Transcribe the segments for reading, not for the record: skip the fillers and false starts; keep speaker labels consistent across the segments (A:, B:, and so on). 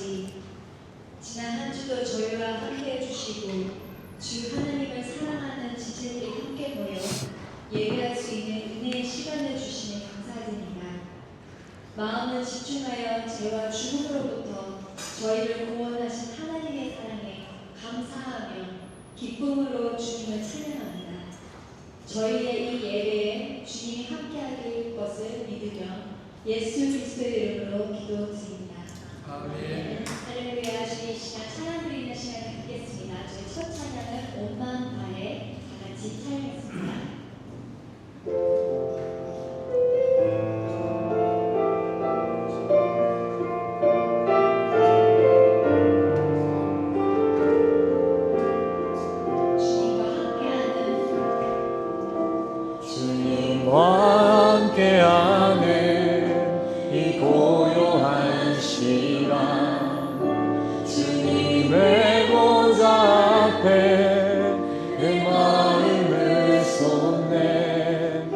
A: 아버지, 지난 한 주도 저희와 함께 해주시고 주 하나님을 사랑하는 지체들이 함께 모여 예배할 수 있는 은혜의 시간을 주시니 감사드립니다. 마음은 집중하여 죄와 죽음으로부터 저희를 구원하신 하나님의 사랑에 감사하며 기쁨으로 주님을 찬양합니다. 저희의 이 예배에 주님이 함께하길 것을 믿으며 예수 그리스도의 이름으로 기도드립니다.
B: 아멘.
A: 할렐루야. 주님 이 시간 찬양 드리는 시간을 갖겠습니다. 저희 첫 찬양은 온 마음 다해 다 같이 찬양했습니다.
B: 주님과 함께하는 이 고요한 시간, 주님의 보좌 앞에 내 마음을 쏟네.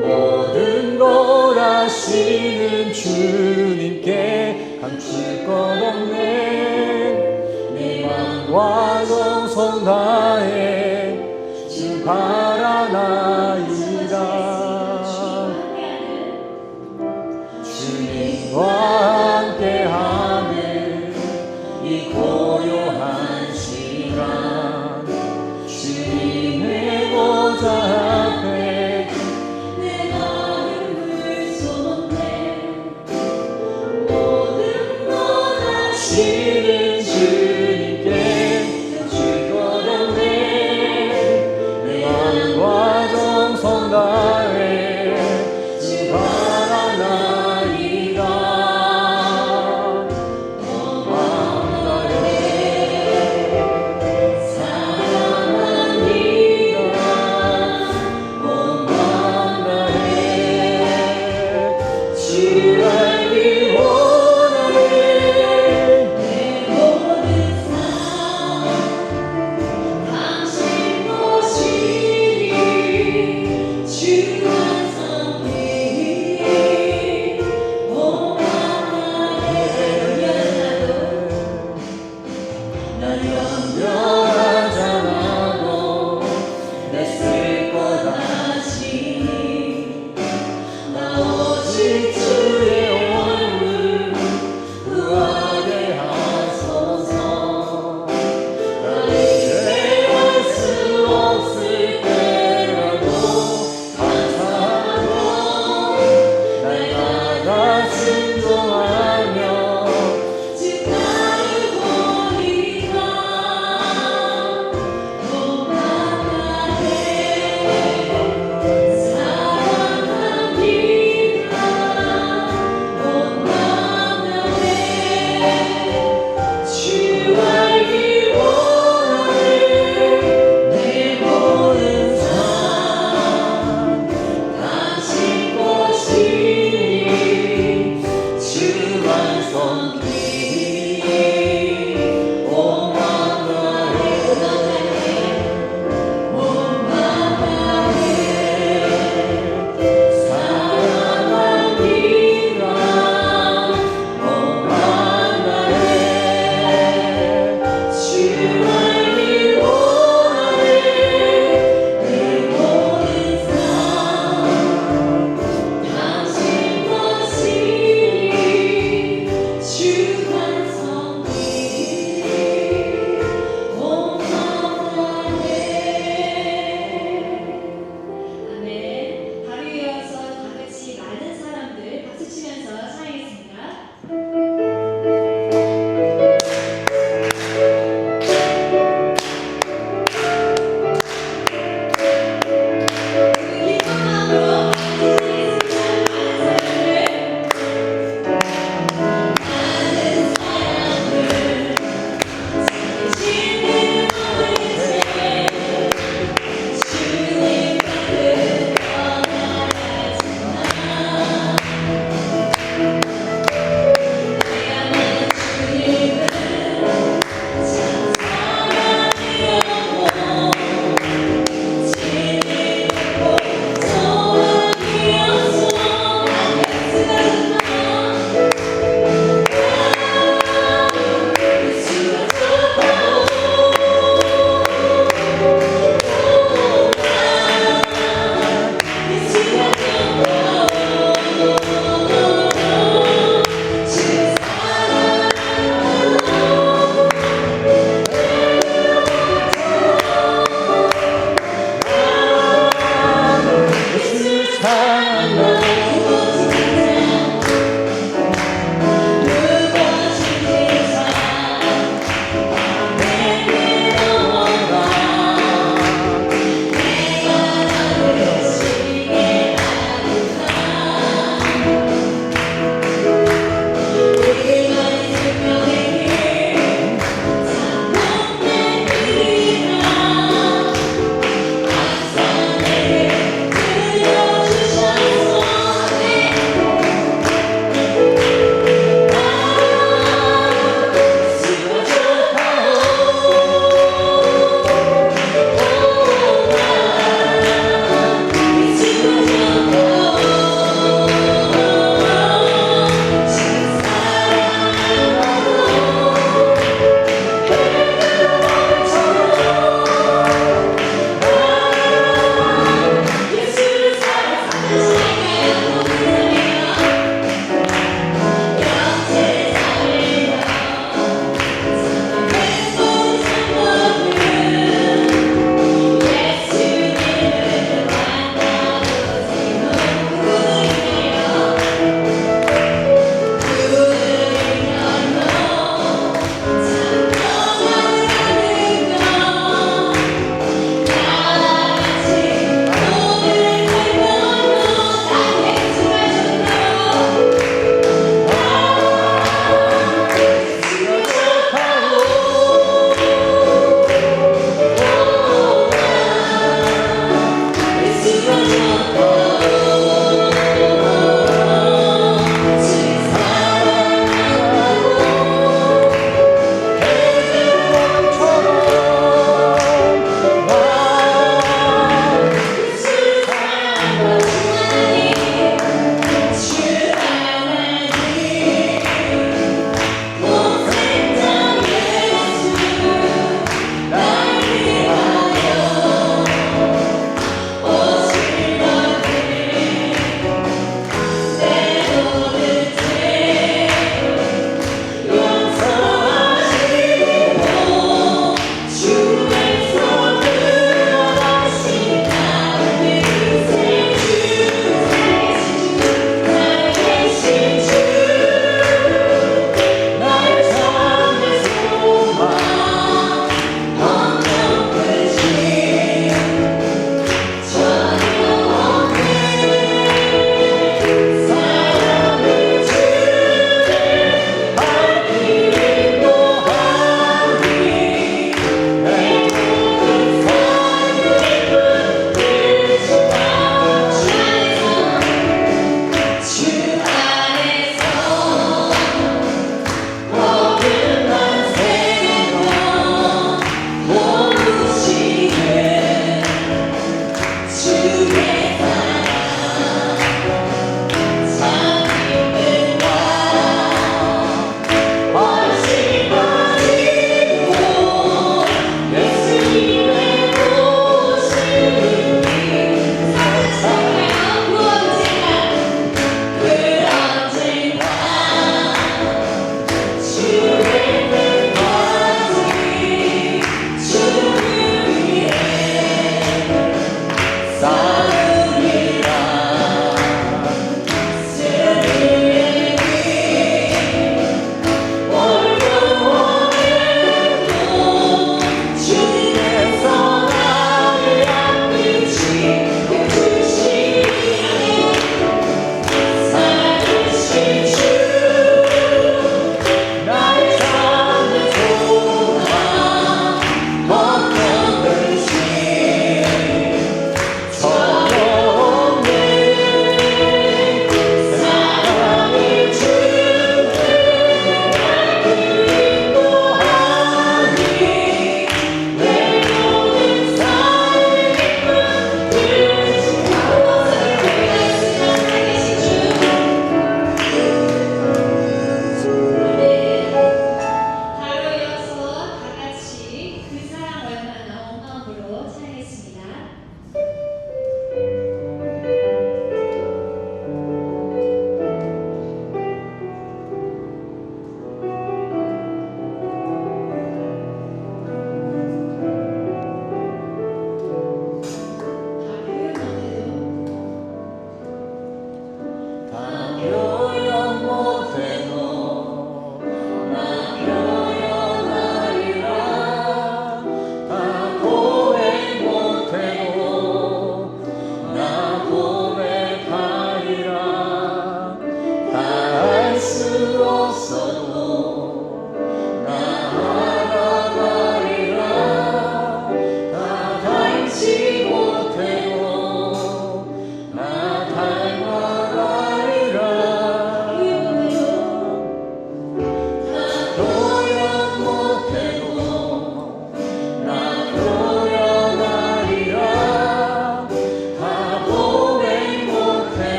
B: 모든 걸 아시는 주님께 감출 것 없네. 내 맘과 정성 다해 주 바라나이다. 주님과 함께하는 이 고요한 시간, 주님의 보좌 앞에
A: 내 마음을 쏟네. 모든 것
B: 아시는 주님께 감출 것 없네. 내 마음과 정성 다해 사랑한다
A: 주셨소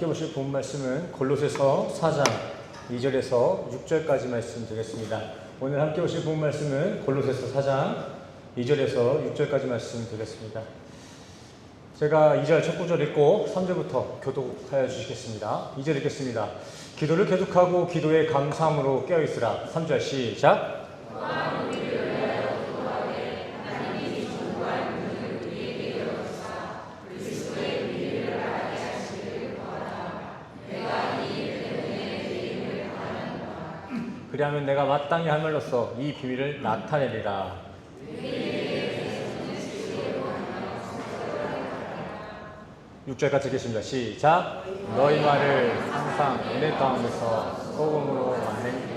B: 함께 보실 본 말씀은 골로새서 4장 2절에서 6절까지 말씀 드리겠습니다. 오늘 함께 보실 본 말씀은 골로새서 4장 2절에서 6절까지 말씀 드리겠습니다. 제가 2절 첫 구절 읽고 3절부터 교독하여 주시겠습니다. 2절 읽겠습니다. 기도를 계속하고 기도에 감사함으로 깨어있으라. 3절 시작. 그리하면 내가 마땅히 할 말로써 이 비밀을 나타내리라. 6절 같이 읽겠습니다. 시작. 너희 말을 항상 은혜 가운데서 소금으로 만든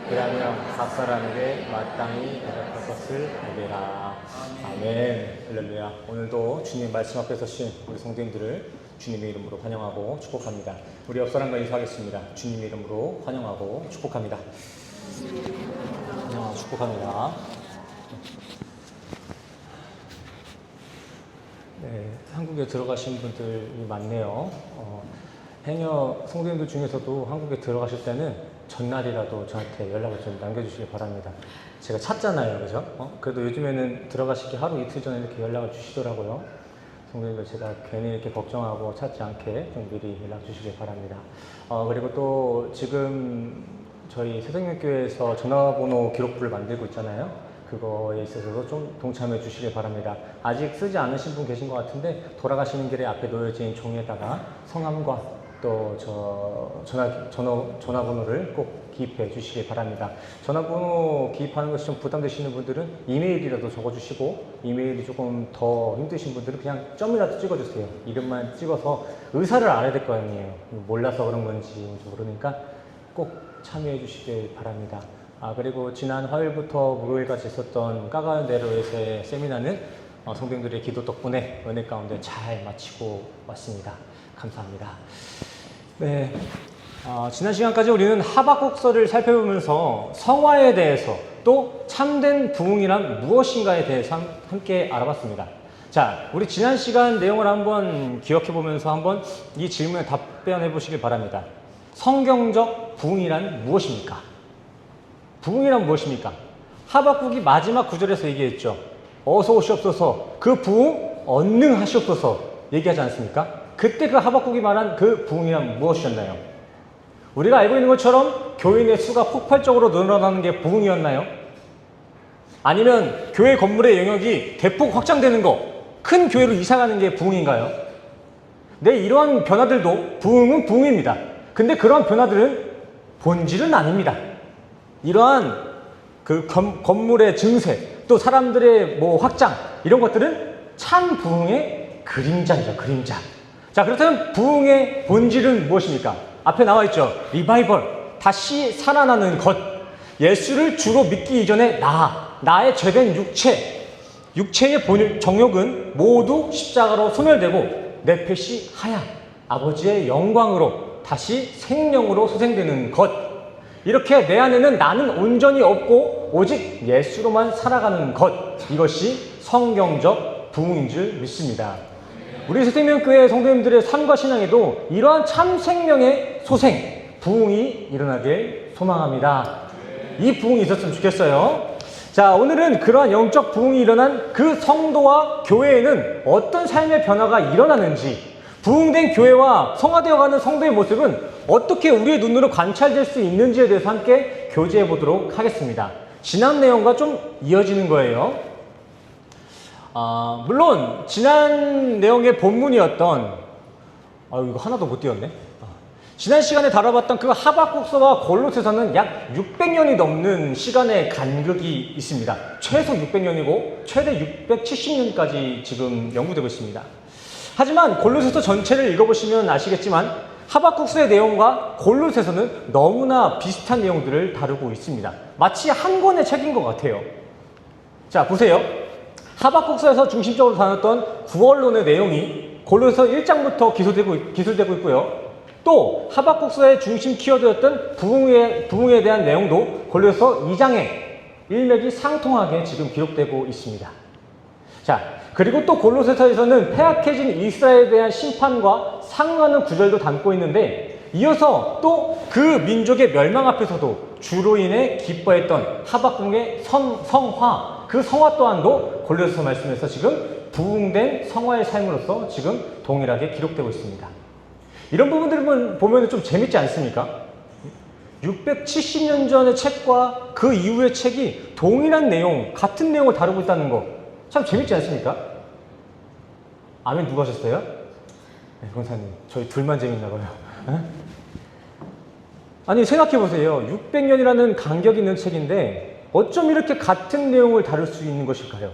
B: 그러면 각 사람에게 마땅히 대답할 것을 알게라. 아멘. 할렐루야. 오늘도 주님 말씀 앞에 서신 우리 성도님들을 주님의 이름으로 환영하고 축복합니다. 우리 옆 사람과 인사하겠습니다. 주님의 이름으로 환영하고 축복합니다. 축복합니다. 네, 한국에 들어가신 분들이 많네요. 행여 성도님들 중에서도 한국에 들어가실 때는 전날이라도 저한테 연락을 좀 남겨주시기 바랍니다. 제가 찾잖아요, 그죠? 그래도 요즘에는 들어가시기 하루 이틀 전에 이렇게 연락을 주시더라고요. 성도님들 제가 괜히 이렇게 걱정하고 찾지 않게 좀 미리 연락 주시기 바랍니다. 그리고 또 지금 저희 새생명교회에서 전화번호 기록부를 만들고 있잖아요. 그거에 있어서도 좀 동참해 주시기 바랍니다. 아직 쓰지 않으신 분 계신 것 같은데 돌아가시는 길에 앞에 놓여진 종이에다가 성함과 또 전화번호를 꼭 기입해 주시기 바랍니다. 전화번호 기입하는 것이 좀 부담되시는 분들은 이메일이라도 적어주시고, 이메일이 조금 더 힘드신 분들은 그냥 점이라도 찍어주세요. 이름만 찍어서 의사를 알아야 될 거 아니에요. 몰라서 그런 건지 모르니까 꼭 참여해 주시길 바랍니다. 그리고 지난 화요일부터 목요일까지 있었던 까가네로에서의 세미나는 성도님들의 기도 덕분에 은혜 가운데 잘 마치고 왔습니다. 감사합니다. 네, 지난 시간까지 우리는 하박국서를 살펴보면서 성화에 대해서 또 참된 부흥이란 무엇인가에 대해서 함께 알아봤습니다. 자, 우리 지난 시간 내용을 한번 기억해 보면서 한번 이 질문에 답변해 보시길 바랍니다. 성경적 부흥이란 무엇입니까? 부흥이란 무엇입니까? 하박국이 마지막 구절에서 얘기했죠. 어서 오시옵소서, 그 부흥 언능하시옵소서 얘기하지 않습니까? 그때 그 하박국이 말한 그 부흥이란 무엇이었나요? 우리가 알고 있는 것처럼 교인의 수가 폭발적으로 늘어나는 게 부흥이었나요? 아니면 교회 건물의 영역이 대폭 확장되는 거, 큰 교회로 이사가는 게 부흥인가요? 네, 이러한 변화들도 부흥은 부흥입니다. 근데 그러한 변화들은 본질은 아닙니다. 이러한 그 건물의 증세, 또 사람들의 확장, 이런 것들은 참 부흥의 그림자이죠, 그림자. 자, 그렇다면 부흥의 본질은 무엇입니까? 앞에 나와 있죠. 리바이벌, 다시 살아나는 것. 예수를 주로 믿기 이전에 나의 죄된 육체의 정욕은 모두 십자가로 소멸되고 내 펫이 하야 아버지의 영광으로 다시 생명으로 소생되는 것. 이렇게 내 안에는 나는 온전히 없고 오직 예수로만 살아가는 것. 이것이 성경적 부흥인 줄 믿습니다. 우리 새생명교회 성도님들의 삶과 신앙에도 이러한 참 생명의 소생, 부흥이 일어나길 소망합니다. 이 부흥이 있었으면 좋겠어요. 자, 오늘은 그러한 영적 부흥이 일어난 그 성도와 교회에는 어떤 삶의 변화가 일어나는지, 부흥된 교회와 성화되어가는 성도의 모습은 어떻게 우리의 눈으로 관찰될 수 있는지에 대해서 함께 교제해 보도록 하겠습니다. 지난 내용과 좀 이어지는 거예요. 물론 지난 내용의 본문이었던 이거 하나도 못 띄웠네. 지난 시간에 다뤄봤던 그 하박국서와 골로새서는 약 600년이 넘는 시간의 간극이 있습니다. 최소 600년이고 최대 670년까지 지금 연구되고 있습니다. 하지만 골로새서 전체를 읽어보시면 아시겠지만 하박국서의 내용과 골로새서는 너무나 비슷한 내용들을 다루고 있습니다. 마치 한 권의 책인 것 같아요. 자, 보세요. 하박국서에서 중심적으로 다뤘던 구원론의 내용이 골로새서 1장부터 기술되고 있고요. 또 하박국서의 중심 키워드였던 부흥에 대한 내용도 골로새서 2장에 일맥상통하게 지금 기록되고 있습니다. 자, 그리고 또 골로새서에서는 패약해진 이스라엘에 대한 심판과 상응하는 구절도 담고 있는데, 이어서 또 그 민족의 멸망 앞에서도 주로 인해 기뻐했던 하박국의 성화, 그 성화 또한도 골로새서 말씀에서 지금 부흥된 성화의 삶으로서 지금 동일하게 기록되고 있습니다. 이런 부분들을 보면 좀 재밌지 않습니까? 670년 전의 책과 그 이후의 책이 동일한 내용, 같은 내용을 다루고 있다는 거 참 재밌지 않습니까? 아멘 누가 하셨어요? 네, 권사님, 저희 둘만 재밌나 봐요. 아니, 생각해보세요. 600년이라는 간격이 있는 책인데 어쩜 이렇게 같은 내용을 다룰 수 있는 것일까요?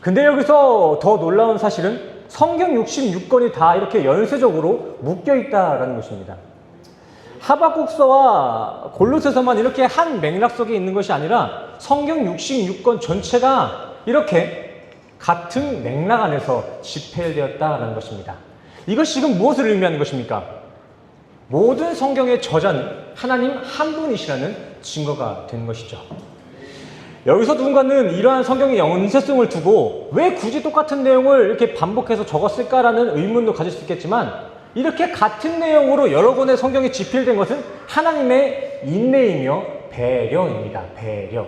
B: 근데 여기서 더 놀라운 사실은 성경 66권이 다 이렇게 연쇄적으로 묶여 있다라는 것입니다. 하박국서와 골로새서만 이렇게 한 맥락 속에 있는 것이 아니라 성경 66권 전체가 이렇게 같은 맥락 안에서 집필되었다라는 것입니다. 이것이 지금 무엇을 의미하는 것입니까? 모든 성경의 저자는 하나님 한 분이시라는 증거가 되는 것이죠. 여기서 누군가는 이러한 성경의 연쇄성을 두고 왜 굳이 똑같은 내용을 이렇게 반복해서 적었을까라는 의문도 가질 수 있겠지만, 이렇게 같은 내용으로 여러 권의 성경이 집필된 것은 하나님의 인내이며 배려입니다. 배려.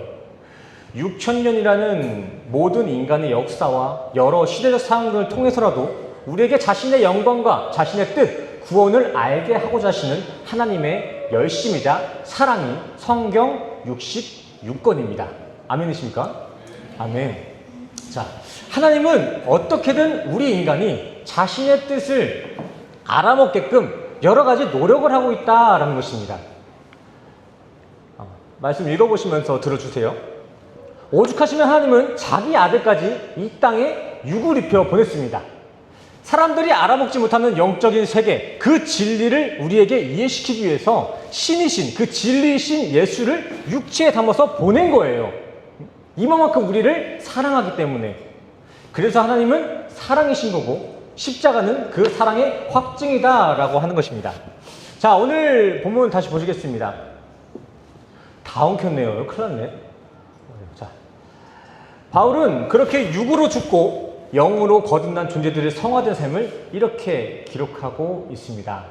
B: 6,000년이라는 모든 인간의 역사와 여러 시대적 상황을 통해서라도 우리에게 자신의 영광과 자신의 뜻, 구원을 알게 하고자 하시는 하나님의 열심이자 사랑이 성경 66권입니다. 아멘이십니까? 아멘. 자, 하나님은 어떻게든 우리 인간이 자신의 뜻을 알아먹게끔 여러 가지 노력을 하고 있다라는 것입니다. 말씀 읽어보시면서 들어주세요. 오죽하시면 하나님은 자기 아들까지 이 땅에 육을 입혀 보냈습니다. 사람들이 알아먹지 못하는 영적인 세계, 그 진리를 우리에게 이해시키기 위해서 신이신, 그 진리이신 예수를 육체에 담아서 보낸 거예요. 이만큼 우리를 사랑하기 때문에. 그래서 하나님은 사랑이신 거고 십자가는 그 사랑의 확증이다라고 하는 것입니다. 자, 오늘 본문 다시 보시겠습니다. 다 엉켰네요. 큰일 났네. 자, 바울은 그렇게 육으로 죽고 영으로 거듭난 존재들의 성화된 삶을 이렇게 기록하고 있습니다.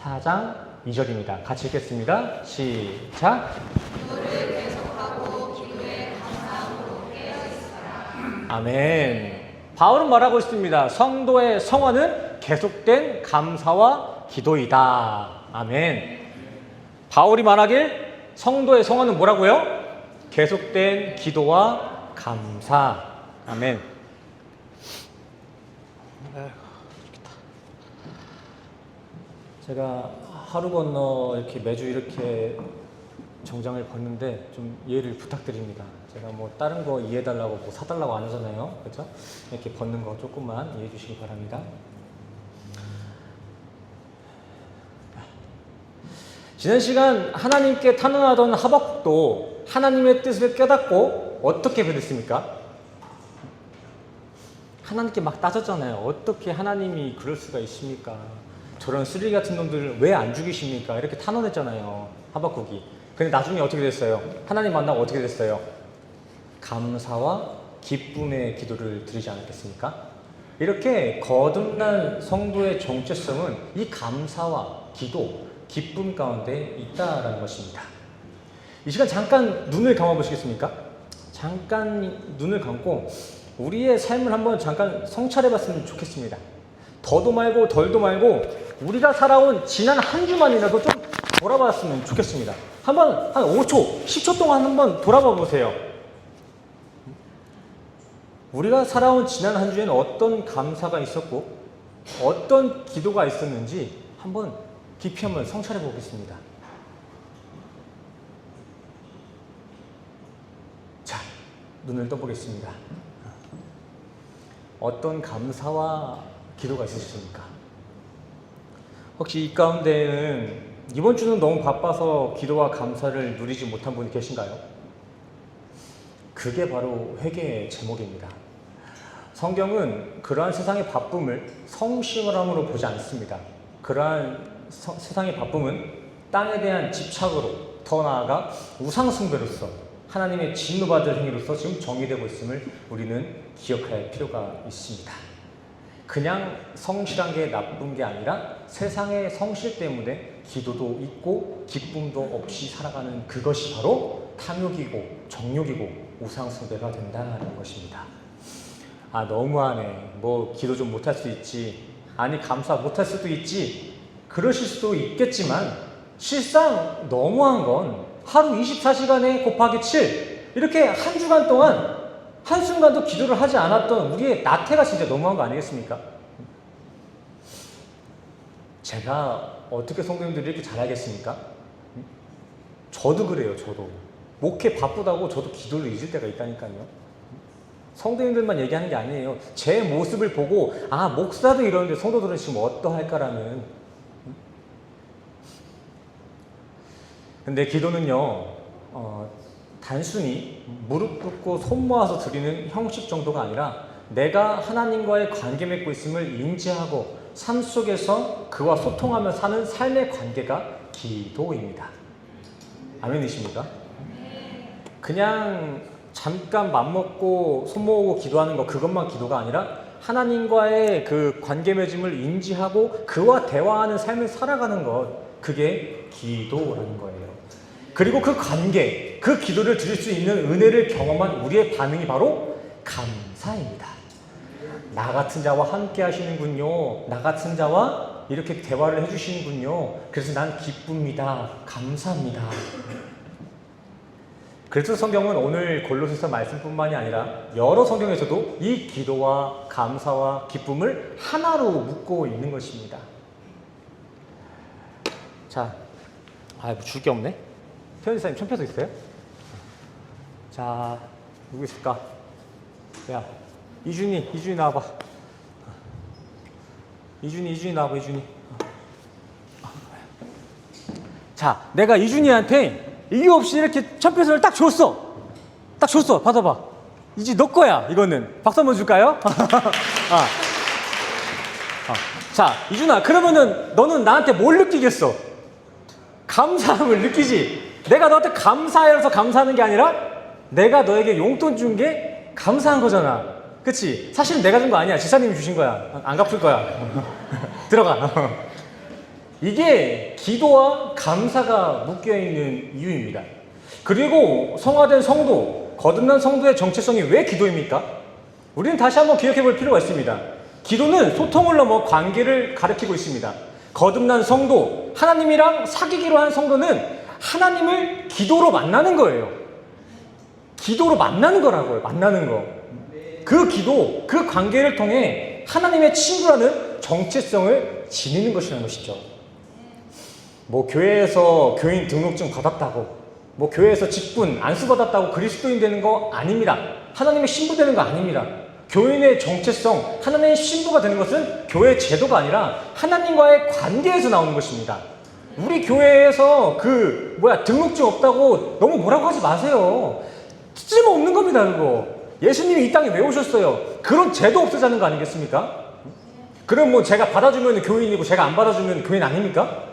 B: 4장 2절입니다. 같이 읽겠습니다. 시작. 아멘. 바울은 말하고 있습니다. 성도의 성화는 계속된 감사와 기도이다. 아멘. 바울이 말하길 성도의 성화는 뭐라고요? 계속된 기도와 감사. 아멘. 제가 하루 건너 이렇게 매주 이렇게 정장을 벗는데 좀 이해를 부탁드립니다. 제가 뭐 다른 거 이해해달라고 뭐 사달라고 안 하잖아요. 그렇죠? 이렇게 벗는 거 조금만 이해해 주시기 바랍니다. 지난 시간 하나님께 탄원하던 하박국도 하나님의 뜻을 깨닫고 어떻게 변했습니까? 하나님께 막 따졌잖아요. 어떻게 하나님이 그럴 수가 있습니까? 저런 쓰레기 같은 놈들을 왜 안 죽이십니까? 이렇게 탄원했잖아요. 하박국이. 근데 나중에 어떻게 됐어요? 하나님 만나고 어떻게 됐어요? 감사와 기쁨의 기도를 드리지 않았겠습니까? 이렇게 거듭난 성도의 정체성은 이 감사와 기도, 기쁨 가운데 있다라는 것입니다. 이 시간 잠깐 눈을 감아 보시겠습니까? 잠깐 눈을 감고 우리의 삶을 한번 잠깐 성찰해 봤으면 좋겠습니다. 더도 말고 덜도 말고 우리가 살아온 지난 한 주만이라도 좀 돌아봤으면 좋겠습니다. 한번 한 5초, 10초 동안 한번 돌아봐 보세요. 우리가 살아온 지난 한 주에는 어떤 감사가 있었고 어떤 기도가 있었는지 한번 깊이 한번 성찰해 보겠습니다. 자, 눈을 떠보겠습니다. 어떤 감사와 기도가 있으십니까? 혹시 이 가운데에는 이번 주는 너무 바빠서 기도와 감사를 누리지 못한 분이 계신가요? 그게 바로 회개의 제목입니다. 성경은 그러한 세상의 바쁨을 성실함으로 보지 않습니다. 그러한 세상의 바쁨은 땅에 대한 집착으로, 더 나아가 우상숭배로서 하나님의 진노받을 행위로서 지금 정의되고 있음을 우리는 기억할 필요가 있습니다. 그냥 성실한 게 나쁜 게 아니라 세상의 성실 때문에 기도도 있고 기쁨도 없이 살아가는 그것이 바로 탐욕이고 정욕이고 우상숭배가 된다는 것입니다. 아, 너무하네. 뭐 기도 좀 못할 수 있지. 아니, 감사 못할 수도 있지. 그러실 수도 있겠지만 실상 너무한 건 하루 24시간에 곱하기 7 이렇게 한 주간 동안 한순간도 기도를 하지 않았던 우리의 나태가 진짜 너무한 거 아니겠습니까? 제가 어떻게 성도님들이 이렇게 잘하겠습니까? 저도 그래요. 저도 목회 바쁘다고 저도 기도를 잊을 때가 있다니까요. 성도님들만 얘기하는 게 아니에요. 제 모습을 보고 아, 목사도 이러는데 성도들은 지금 어떠할까라는 근데 기도는요, 단순히 무릎 꿇고 손 모아서 드리는 형식 정도가 아니라 내가 하나님과의 관계 맺고 있음을 인지하고 삶 속에서 그와 소통하며 사는 삶의 관계가 기도입니다. 아멘이십니까? 그냥 잠깐 맘먹고 손 모으고 기도하는 거, 그것만 기도가 아니라 하나님과의 그 관계 맺음을 인지하고 그와 대화하는 삶을 살아가는 것, 그게 기도라는 거예요. 그리고 그 관계, 그 기도를 드릴 수 있는 은혜를 경험한 우리의 반응이 바로 감사입니다. 나 같은 자와 함께 하시는군요. 나 같은 자와 이렇게 대화를 해주시는군요. 그래서 난 기쁩니다. 감사합니다. 그래서 성경은 오늘 골로새서 말씀뿐만이 아니라 여러 성경에서도 이 기도와 감사와 기쁨을 하나로 묶고 있는 것입니다. 자, 뭐 줄 게 없네. 태연지사님 천표도 있어요? 자, 누구 있을까? 야, 이준이 나와봐. 이준이 나와봐, 이준이. 자, 내가 이준이한테 이유 없이 이렇게 천표선을 딱 줬어. 받아봐. 이제 너 거야, 이거는. 박수 한번 줄까요? 자, 이준아, 그러면은 너는 나한테 뭘 느끼겠어? 감사함을 느끼지. 내가 너한테 감사해서 감사하는 게 아니라 내가 너에게 용돈 준 게 감사한 거잖아. 그치? 사실은 내가 준 거 아니야. 지사님이 주신 거야. 안 갚을 거야. 들어가. 이게 기도와 감사가 묶여있는 이유입니다. 그리고 성화된 성도, 거듭난 성도의 정체성이 왜 기도입니까? 우리는 다시 한번 기억해 볼 필요가 있습니다. 기도는 소통을 넘어 관계를 가리키고 있습니다. 거듭난 성도, 하나님이랑 사귀기로 한 성도는 하나님을 기도로 만나는 거예요. 기도로 만나는 거라고요. 만나는 거. 그 기도, 그 관계를 통해 하나님의 친구라는 정체성을 지니는 것이라는 것이죠. 뭐 교회에서 교인 등록증 받았다고, 뭐 교회에서 직분 안수받았다고 그리스도인 되는 거 아닙니다. 하나님의 신부 되는 거 아닙니다. 교인의 정체성, 하나님의 신부가 되는 것은 교회 제도가 아니라 하나님과의 관계에서 나오는 것입니다. 우리 교회에서 등록증 없다고 너무 뭐라고 하지 마세요. 쓸모없는 겁니다, 그거. 예수님이 이 땅에 왜 오셨어요? 그런 제도 없애자는 거 아니겠습니까? 그럼 뭐 제가 받아주면 교인이고 제가 안 받아주면 교인 아닙니까?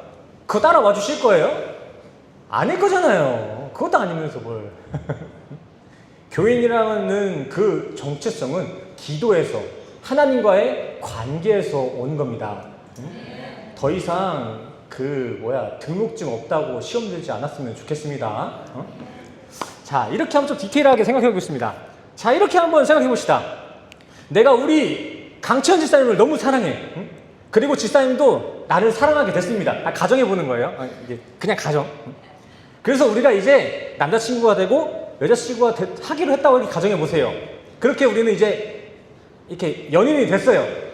B: 그거 따라와 주실 거예요? 아닐 거잖아요. 그것도 아니면서 뭘. 교인이라는 그 정체성은 기도에서, 하나님과의 관계에서 오는 겁니다. 더 이상 등록증 없다고 시험 들지 않았으면 좋겠습니다. 자, 이렇게 한번 좀 디테일하게 생각해 보겠습니다. 자, 이렇게 한번 생각해 봅시다. 내가 우리 강천 지사님을 너무 사랑해. 그리고 지사님도 나를 사랑하게 됐습니다. 가정해 보는 거예요. 이게 그냥 가정. 그래서 우리가 이제 남자친구가 되고 여자친구가 하기로 했다고 이렇게 가정해 보세요. 그렇게 우리는 이제 이렇게 연인이 됐어요.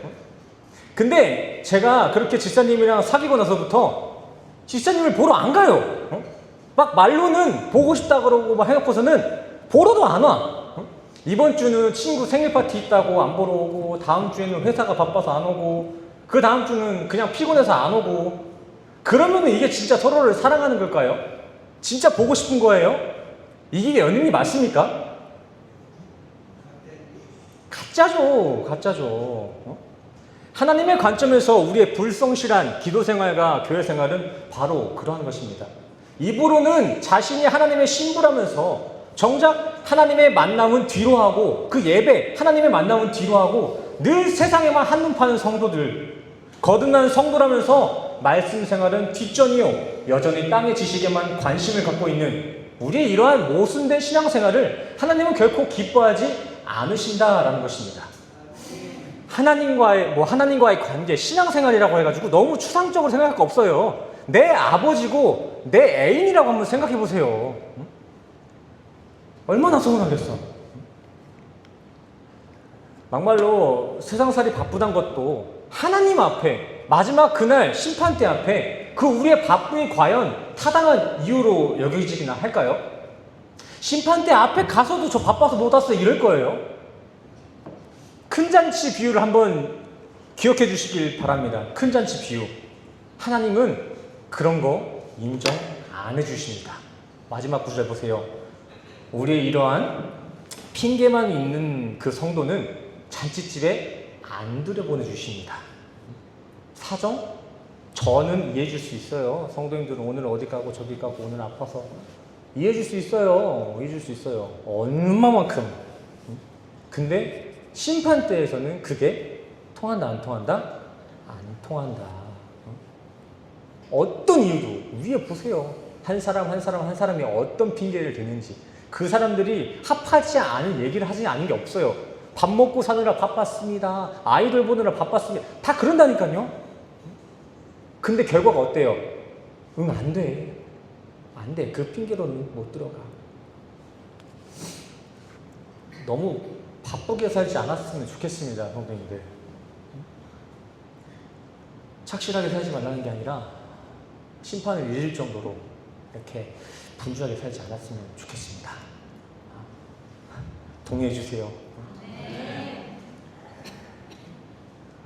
B: 근데 제가 그렇게 지사님이랑 사귀고 나서부터 지사님을 보러 안 가요. 막 말로는 보고 싶다 그러고 막 해놓고서는 보러도 안 와. 이번 주는 친구 생일 파티 있다고 안 보러 오고, 다음 주에는 회사가 바빠서 안 오고, 그 다음 주는 그냥 피곤해서 안 오고. 그러면 이게 진짜 서로를 사랑하는 걸까요? 진짜 보고 싶은 거예요? 이게 연인이 맞습니까? 가짜죠. 하나님의 관점에서 우리의 불성실한 기도 생활과 교회 생활은 바로 그러한 것입니다. 입으로는 자신이 하나님의 신부라면서 정작 하나님의 만남은 뒤로 하고, 그 예배, 하나님의 만남은 뒤로 하고 늘 세상에만 한눈 파는 성도들, 거듭난 성도라면서 말씀 생활은 뒷전이요, 여전히 땅의 지식에만 관심을 갖고 있는 우리의 이러한 모순된 신앙생활을 하나님은 결코 기뻐하지 않으신다라는 것입니다. 하나님과의 관계, 신앙생활이라고 해가지고 너무 추상적으로 생각할 거 없어요. 내 아버지고 내 애인이라고 한번 생각해 보세요. 얼마나 서운하겠어. 막말로 세상살이 바쁘단 것도 하나님 앞에, 마지막 그날 심판대 앞에 그 우리의 바쁨이 과연 타당한 이유로 여겨지기나 할까요? 심판대 앞에 가서도 저 바빠서 못 왔어 이럴 거예요. 큰 잔치 비유를 한번 기억해 주시길 바랍니다. 큰 잔치 비유. 하나님은 그런 거 인정 안 해주십니다. 마지막 구절 보세요. 우리의 이러한 핑계만 있는 그 성도는 잔치집에 안 들여보내주십니다. 사정? 저는 이해해 줄 수 있어요. 성도님들은 오늘 어디 가고 저기 가고 오늘 아파서 이해해 줄 수 있어요. 이해해 줄 수 있어요. 얼마만큼. 근데 심판대에서는 그게 통한다 안 통한다? 안 통한다. 어떤 이유도 위에 보세요. 한 사람이 어떤 핑계를 대는지. 그 사람들이 합하지 않은 얘기를 하지 않은 게 없어요. 밥 먹고 사느라 바빴습니다. 아이들 보느라 바빴습니다. 다 그런다니까요. 근데 결과가 어때요? 응, 안 돼. 안 돼. 그 핑계로는 못 들어가. 너무 바쁘게 살지 않았으면 좋겠습니다, 성도님들. 착실하게 살지 말라는 게 아니라 심판을 잊을 정도로 이렇게 분주하게 살지 않았으면 좋겠습니다. 동의해 주세요.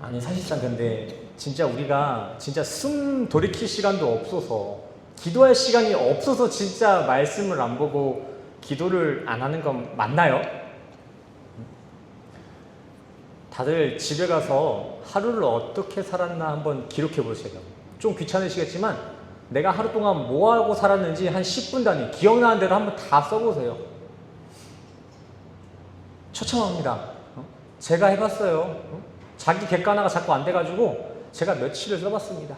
B: 아니 사실상 근데 진짜 우리가 진짜 숨 돌이킬 시간도 없어서 기도할 시간이 없어서 진짜 말씀을 안 보고 기도를 안 하는 건 맞나요? 다들 집에 가서 하루를 어떻게 살았나 한번 기록해 보세요. 좀 귀찮으시겠지만 내가 하루 동안 뭐 하고 살았는지 한 10분 단위 기억나는 대로 한번 다 써보세요. 처참합니다. 제가 해봤어요. 자기 객관화가 자꾸 안 돼가지고 제가 며칠을 써봤습니다.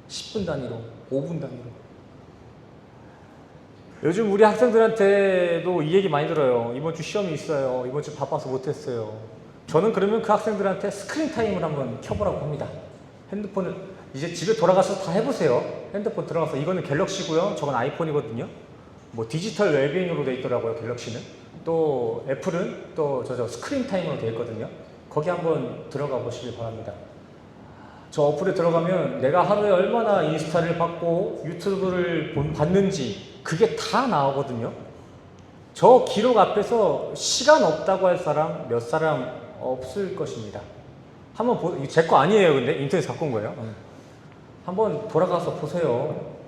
B: 10분 단위로, 5분 단위로. 요즘 우리 학생들한테도 이 얘기 많이 들어요. 이번 주 시험이 있어요. 이번 주 바빠서 못했어요. 저는 그러면 그 학생들한테 스크린 타임을 한번 켜보라고 합니다. 핸드폰을 이제 집에 돌아가서 다 해보세요. 핸드폰 들어가서 이거는 갤럭시고요. 저건 아이폰이거든요. 뭐 디지털 웰빙으로 돼 있더라고요. 갤럭시는. 또 애플은 또 스크린 타임으로 돼 있거든요. 거기 한번 들어가 보시길 바랍니다. 저 어플에 들어가면 내가 하루에 얼마나 인스타를 받고 유튜브를 봤는지 그게 다 나오거든요. 저 기록 앞에서 시간 없다고 할 사람 몇 사람 없을 것입니다. 한번 제 거 아니에요. 근데 인터넷에서 갖고 온 거예요. 한번 돌아가서 보세요.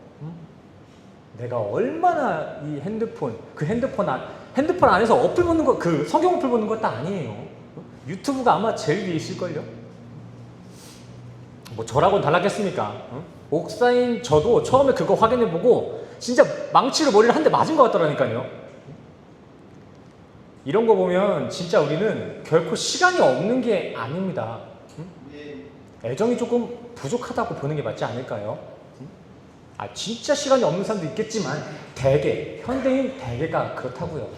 B: 내가 얼마나 이 핸드폰 안에서 어플 보는 거, 그 성경 어플 보는 것도 아니에요. 유튜브가 아마 제일 위에 있을걸요? 뭐 저라고는 달랐겠습니까? 목사인 저도 처음에 그거 확인해보고 진짜 망치로 머리를 한 대 맞은 것 같더라니까요. 이런 거 보면 진짜 우리는 결코 시간이 없는 게 아닙니다. 애정이 조금 부족하다고 보는 게 맞지 않을까요? 진짜 시간이 없는 사람도 있겠지만 현대인 대개가 그렇다고요.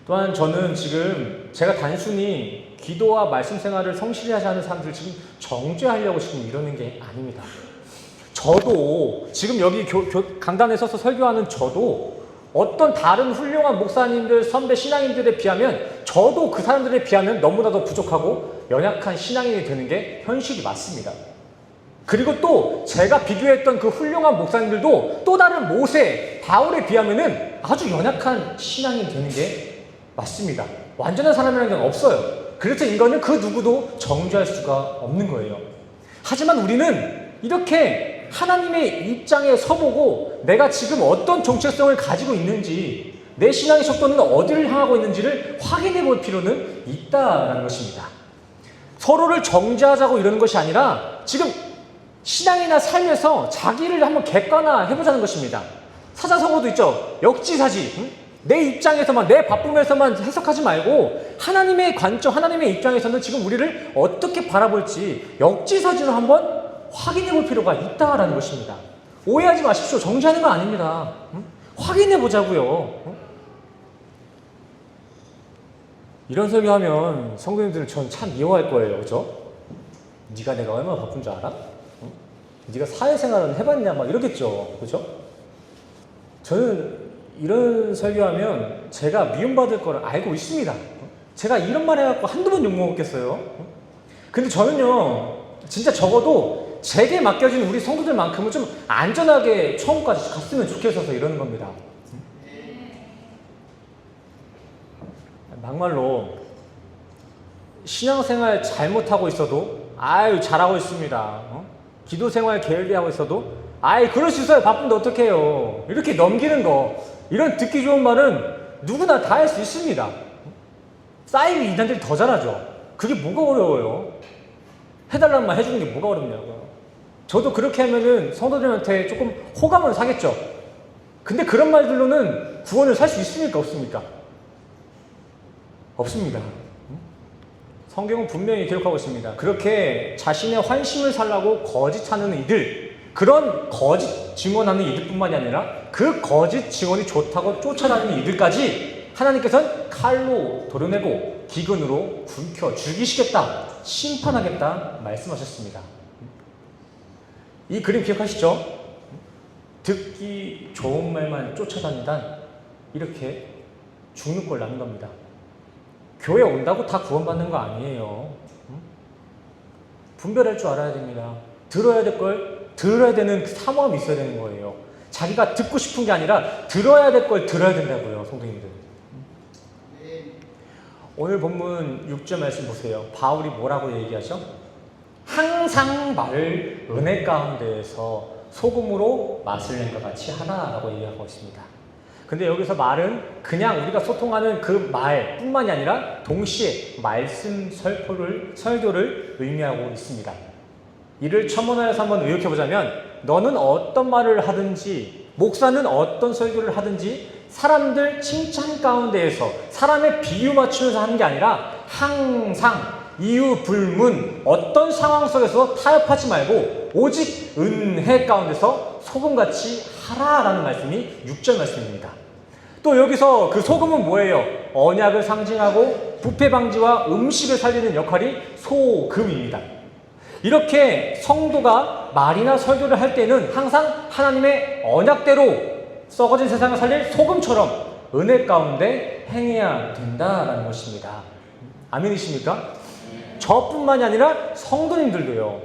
B: 또한 저는 지금 제가 단순히 기도와 말씀 생활을 성실히 하지 않는 사람들을 지금 정죄하려고 지금 이러는 게 아닙니다. 저도 지금 여기 강단에 서서 설교하는 저도 어떤 다른 훌륭한 목사님들, 선배 신앙인들에 비하면 저도 그 사람들에 비하면 너무나도 부족하고 연약한 신앙인이 되는 게 현실이 맞습니다. 그리고 또 제가 비교했던 그 훌륭한 목사님들도 또 다른 모세, 바울에 비하면은 아주 연약한 신앙인이 되는 게 맞습니다. 완전한 사람이라는 건 없어요. 그래서 이거는 그 누구도 정죄할 수가 없는 거예요. 하지만 우리는 이렇게 하나님의 입장에 서보고 내가 지금 어떤 정체성을 가지고 있는지, 내 신앙의 속도는 어디를 향하고 있는지를 확인해 볼 필요는 있다는 것입니다. 서로를 정죄하자고 이러는 것이 아니라 지금 신앙이나 삶에서 자기를 한번 객관화해 보자는 것입니다. 사자성어도 있죠. 역지사지. 내 입장에서만, 내 바쁨에서만 해석하지 말고 하나님의 관점, 하나님의 입장에서는 지금 우리를 어떻게 바라볼지 역지사지로 한번 확인해 볼 필요가 있다라는 것입니다. 오해하지 마십시오. 정죄하는 건 아닙니다. 확인해 보자고요. 이런 설교하면 성도님들은 전 참 미워할 거예요. 그죠? 네가 내가 얼마나 바쁜 줄 알아? 네가 사회생활은 해봤냐? 막 이러겠죠. 그죠? 저는 이런 설교하면 제가 미움받을 거를 알고 있습니다. 제가 이런 말 해갖고 한두 번 욕먹었겠어요? 근데 저는요, 진짜 적어도 제게 맡겨진 우리 성도들만큼은 좀 안전하게 처음까지 갔으면 좋겠어서 이러는 겁니다. 막말로 신앙생활 잘못하고 있어도 잘하고 있습니다. 기도 생활 게을리하고 있어도 아이 그럴 수 있어요. 바쁜데 어떡해요. 이렇게 넘기는 거, 이런 듣기 좋은 말은 누구나 다 할 수 있습니다. 쌓이면 이단들이 더 잘하죠. 그게 뭐가 어려워요. 해달라는 말 해주는 게 뭐가 어렵냐고요. 저도 그렇게 하면은 성도들한테 조금 호감을 사겠죠. 근데 그런 말들로는 구원을 살 수 있습니까? 없습니까? 없습니다. 성경은 분명히 기록하고 있습니다. 그렇게 자신의 환심을 살라고 거짓하는 이들, 그런 거짓 증언하는 이들뿐만이 아니라 그 거짓 증언이 좋다고 쫓아다니는 이들까지 하나님께서는 칼로 도려내고 기근으로 굶겨 죽이시겠다, 심판하겠다 말씀하셨습니다. 이 그림 기억하시죠? 듣기 좋은 말만 쫓아다니다 이렇게 죽는 꼴 나는 겁니다. 교회 온다고 다 구원받는 거 아니에요. 분별할 줄 알아야 됩니다. 들어야 될 걸 들어야 되는 사모함이 있어야 되는 거예요. 자기가 듣고 싶은 게 아니라 들어야 될 걸 들어야 된다고요, 성도님들. 오늘 본문 6절 말씀 보세요. 바울이 뭐라고 얘기하죠? 항상 말을 은혜 가운데에서 소금으로 맛을 낸 것 같이 하라라고 얘기하고 있습니다. 근데 여기서 말은 그냥 우리가 소통하는 그 말뿐만이 아니라 동시에 말씀 설교를 의미하고 있습니다. 이를 첨언하여서 한번 의역해보자면, 너는 어떤 말을 하든지, 목사는 어떤 설교를 하든지 사람들 칭찬 가운데에서 사람의 비유 맞추면서 하는 게 아니라 항상 이유 불문 어떤 상황 속에서 타협하지 말고 오직 은혜 가운데서 소금같이 하라라는 말씀이 6절 말씀입니다. 또 여기서 그 소금은 뭐예요? 언약을 상징하고 부패 방지와 음식을 살리는 역할이 소금입니다. 이렇게 성도가 말이나 설교를 할 때는 항상 하나님의 언약대로 썩어진 세상을 살릴 소금처럼 은혜 가운데 행해야 된다라는 것입니다. 아멘이십니까? 저뿐만이 아니라 성도님들도요.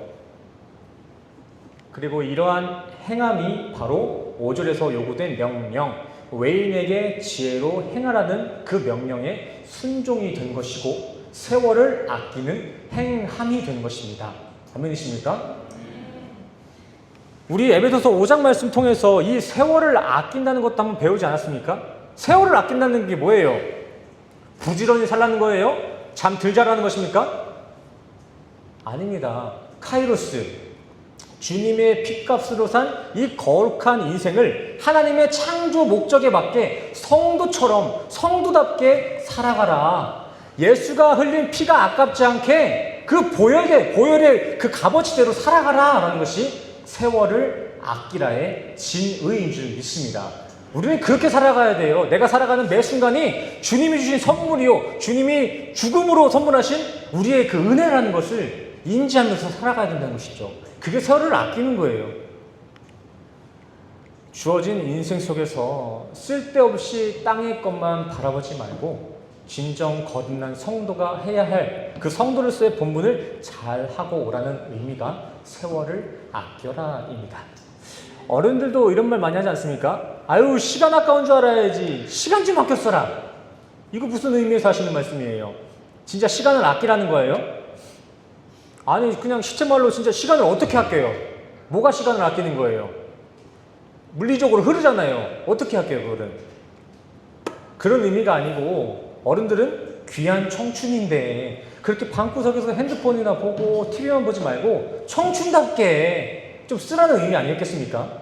B: 그리고 이러한 행함이 바로 5절에서 요구된 명령, 외인에게 지혜로 행하라는 그 명령에 순종이 된 것이고 세월을 아끼는 행함이 된 것입니다. 아멘이십니까? 우리 에베소서 5장 말씀 통해서 이 세월을 아낀다는 것도 한번 배우지 않았습니까? 세월을 아낀다는 게 뭐예요? 부지런히 살라는 거예요? 잠 덜 자라는 것입니까? 아닙니다. 카이로스, 주님의 핏값으로 산 이 거룩한 인생을 하나님의 창조 목적에 맞게 성도처럼 성도답게 살아가라. 예수가 흘린 피가 아깝지 않게 그 보혈의 그 값어치대로 살아가라 라는 것이 세월을 아끼라의 진의인 줄 믿습니다. 우리는 그렇게 살아가야 돼요. 내가 살아가는 매 순간이 주님이 주신 선물이요, 주님이 죽음으로 선물하신 우리의 그 은혜라는 것을 인지하면서 살아가야 된다는 것이죠. 그게 세월을 아끼는 거예요. 주어진 인생 속에서 쓸데없이 땅의 것만 바라보지 말고 진정 거듭난 성도가 해야 할 그 성도로서의 본분을 잘 하고 오라는 의미가 세월을 아껴라입니다. 어른들도 이런 말 많이 하지 않습니까? 아유, 시간 아까운 줄 알아야지. 시간 좀 아껴 써라. 이거 무슨 의미에서 하시는 말씀이에요? 진짜 시간을 아끼라는 거예요? 아니, 그냥 시체말로 진짜 시간을 어떻게 아껴요? 뭐가 시간을 아끼는 거예요? 물리적으로 흐르잖아요. 어떻게 아껴요, 그거는? 그런 의미가 아니고, 어른들은 귀한 청춘인데 그렇게 방구석에서 핸드폰이나 보고 TV만 보지 말고 청춘답게 좀 쓰라는 의미 아니었겠습니까?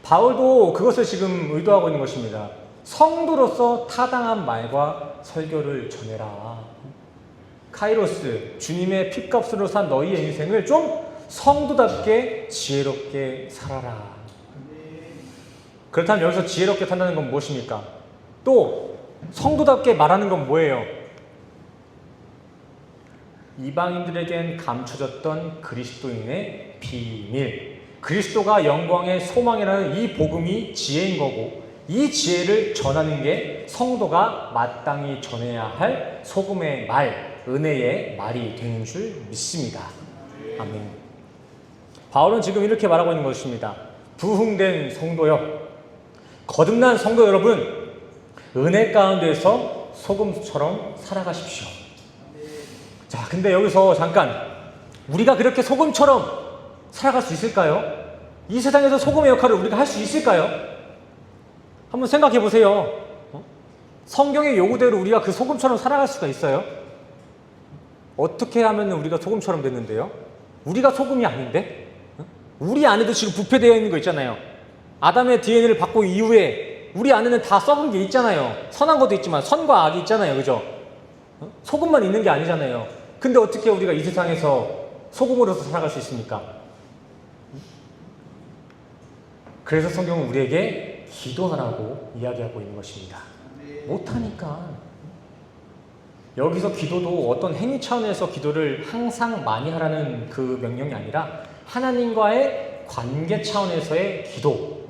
B: 바울도 그것을 지금 의도하고 있는 것입니다. 성도로서 타당한 말과 설교를 전해라. 카이로스, 주님의 핏값으로 산 너희의 인생을 좀 성도답게 지혜롭게 살아라. 그렇다면 여기서 지혜롭게 산다는 건 무엇입니까? 또 성도답게 말하는 건 뭐예요? 이방인들에겐 감춰졌던 그리스도인의 비밀, 그리스도가 영광의 소망이라는 이 복음이 지혜인 거고, 이 지혜를 전하는 게 성도가 마땅히 전해야 할 소금의 말, 은혜의 말이 되는 줄 믿습니다. 아멘. 바울은 지금 이렇게 말하고 있는 것입니다. 부흥된 성도여, 거듭난 성도 여러분, 은혜 가운데서 소금처럼 살아가십시오. 자, 근데 여기서 잠깐 우리가 그렇게 소금처럼 살아갈 수 있을까요? 이 세상에서 소금의 역할을 우리가 할 수 있을까요? 한번 생각해 보세요. 성경의 요구대로 우리가 그 소금처럼 살아갈 수가 있어요? 어떻게 하면 우리가 소금처럼 됐는데요? 우리가 소금이 아닌데? 우리 안에도 지금 부패되어 있는 거 있잖아요. 아담의 DNA를 받고 이후에 우리 안에는 다 썩은 게 있잖아요. 선한 것도 있지만 선과 악이 있잖아요. 그죠? 소금만 있는 게 아니잖아요. 근데 어떻게 우리가 이 세상에서 소금으로서 살아갈 수 있습니까? 그래서 성경은 우리에게 기도하라고 이야기하고 있는 것입니다. 못하니까. 여기서 기도도 어떤 행위 차원에서 기도를 항상 많이 하라는 그 명령이 아니라 하나님과의 관계 차원에서의 기도.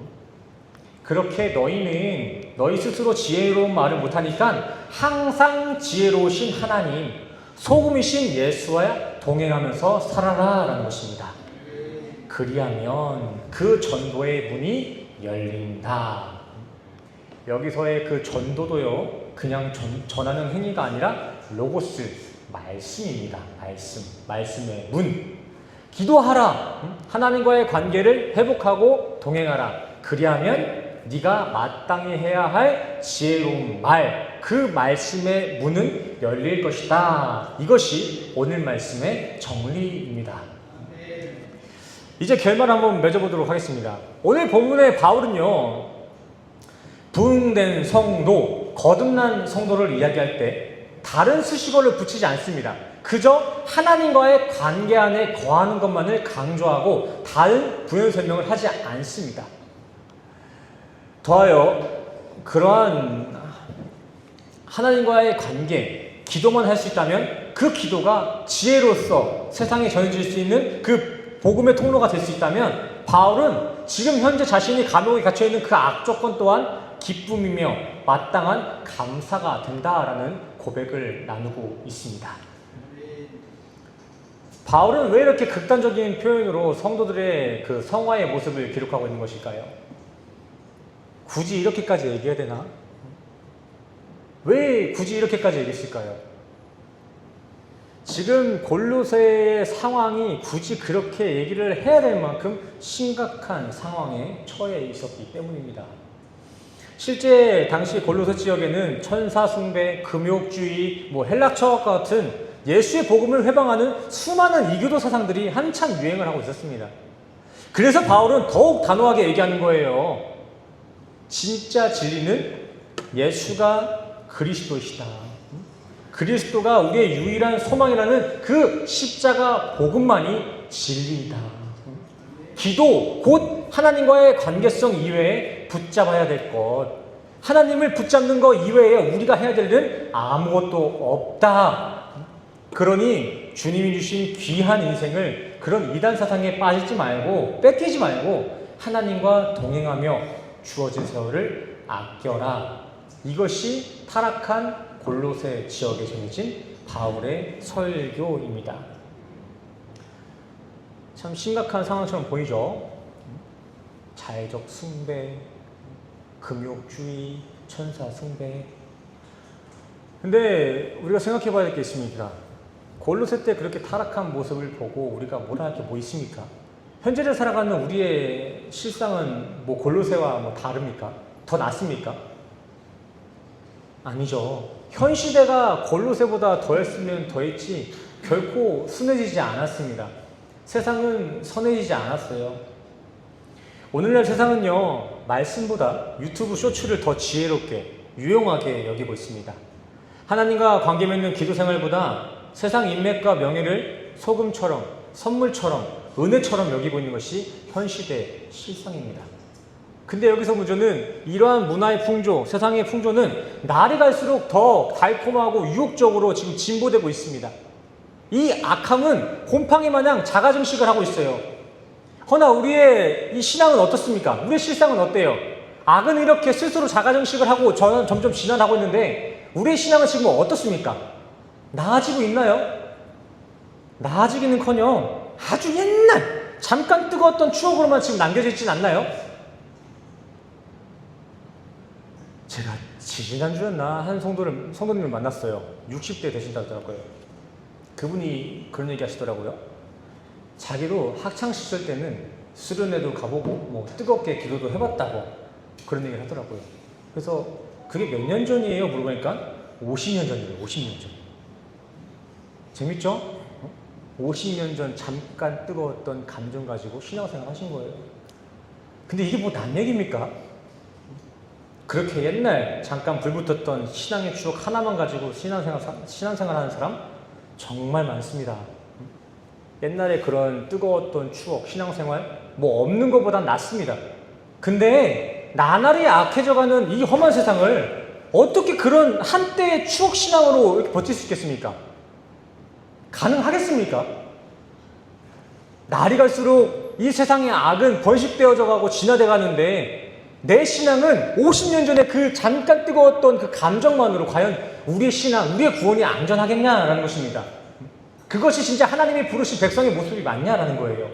B: 그렇게 너희는 너희 스스로 지혜로운 말을 못하니까 항상 지혜로우신 하나님, 소금이신 예수와 동행하면서 살아라 라는 것입니다. 그리하면 그 전도의 문이 열린다. 여기서의 그 전도도요, 그냥 전하는 행위가 아니라 로고스, 말씀입니다. 말씀의 문. 기도하라. 하나님과의 관계를 회복하고 동행하라. 그리하면 네가 마땅히 해야 할 지혜로운 말, 그 말씀의 문은 열릴 것이다. 이것이 오늘 말씀의 정리입니다. 이제 결말 한번 맺어보도록 하겠습니다. 오늘 본문의 바울은요, 부흥된 성도, 거듭난 성도를 이야기할 때 다른 수식어를 붙이지 않습니다. 그저 하나님과의 관계 안에 거하는 것만을 강조하고 다른 부연 설명을 하지 않습니다. 더하여 그러한 하나님과의 관계, 기도만 할 수 있다면 그 기도가 지혜로서 세상에 전해질 수 있는 그 복음의 통로가 될 수 있다면 바울은 지금 현재 자신이 감옥에 갇혀있는 그 악조건 또한 기쁨이며 마땅한 감사가 된다라는 고백을 나누고 있습니다. 바울은 왜 이렇게 극단적인 표현으로 성도들의 그 성화의 모습을 기록하고 있는 것일까요? 굳이 이렇게까지 얘기해야 되나? 왜 굳이 이렇게까지 얘기했을까요? 지금 골로새의 상황이 굳이 그렇게 얘기를 해야 될 만큼 심각한 상황에 처해 있었기 때문입니다. 실제 당시 골로새 지역에는 천사 숭배, 금욕주의, 헬라처와 같은 예수의 복음을 회방하는 수많은 이교도 사상들이 한참 유행을 하고 있었습니다. 그래서 바울은 더욱 단호하게 얘기하는 거예요. 진짜 진리는 예수가 그리스도이시다. 그리스도가 우리의 유일한 소망이라는 그 십자가 복음만이 진리이다. 기도, 곧 하나님과의 관계성 이외에 붙잡아야 될 것, 하나님을 붙잡는 것 이외에 우리가 해야 될 일은 아무것도 없다. 그러니 주님이 주신 귀한 인생을 그런 이단 사상에 빠지지 말고 뺏기지 말고 하나님과 동행하며 주어진 세월을 아껴라. 이것이 타락한 골로새 지역에 전해진 바울의 설교입니다. 참 심각한 상황처럼 보이죠? 자의적 숭배, 금욕주의, 천사 숭배. 근데 우리가 생각해 봐야 될 게 있습니다. 골로새 때 그렇게 타락한 모습을 보고 우리가 뭘 할 게 뭐 있습니까? 현재를 살아가는 우리의 실상은 골로새와 다릅니까? 더 낫습니까? 아니죠. 현 시대가 골로새보다 더했으면 더했지 결코 순해지지 않았습니다. 세상은 선해지지 않았어요. 오늘날 세상은요, 말씀보다 유튜브 쇼츠를 더 지혜롭게, 유용하게 여기고 있습니다. 하나님과 관계 맺는 기도 생활보다 세상 인맥과 명예를 소금처럼, 선물처럼, 은혜처럼 여기고 있는 것이 현 시대의 실상입니다. 근데 여기서 문제는 이러한 문화의 풍조, 세상의 풍조는 날이 갈수록 더 달콤하고 유혹적으로 지금 진보되고 있습니다. 이 악함은 곰팡이 마냥 자가증식을 하고 있어요. 허나 우리의 이 신앙은 어떻습니까? 우리의 실상은 어때요? 악은 이렇게 스스로 자가증식을 하고 점점 진화하고 있는데 우리의 신앙은 지금 어떻습니까? 나아지고 있나요? 나아지기는커녕 아주 옛날 잠깐 뜨거웠던 추억으로만 지금 남겨져 있진 않나요? 제가 지지난주였나 한 성도님을 만났어요. 60대 되신다고 하더라고요. 그분이 그런 얘기 하시더라고요. 자기도 학창 시절 때는 수련회도 가보고 뭐 뜨겁게 기도도 해봤다고 그런 얘기를 하더라고요. 그래서 그게 몇 년 전이에요? 물어보니까 50년 전이에요. 50년 전. 재밌죠? 50년 전 잠깐 뜨거웠던 감정 가지고 신앙생활 하신 거예요. 근데 이게 뭐 남 얘기입니까? 그렇게 옛날 잠깐 불붙었던 신앙의 추억 하나만 가지고 신앙생활 하는 사람 정말 많습니다. 옛날에 그런 뜨거웠던 추억, 신앙생활 뭐 없는 것보단 낫습니다. 근데 나날이 악해져가는 이 험한 세상을 어떻게 그런 한때의 추억 신앙으로 이렇게 버틸 수 있겠습니까? 가능하겠습니까? 날이 갈수록 이 세상의 악은 번식되어져 가고 진화돼 가는데 내 신앙은 50년 전에 그 잠깐 뜨거웠던 그 감정만으로 과연 우리의 신앙, 우리의 구원이 안전하겠냐라는 것입니다. 그것이 진짜 하나님이 부르신 백성의 모습이 맞냐라는 거예요.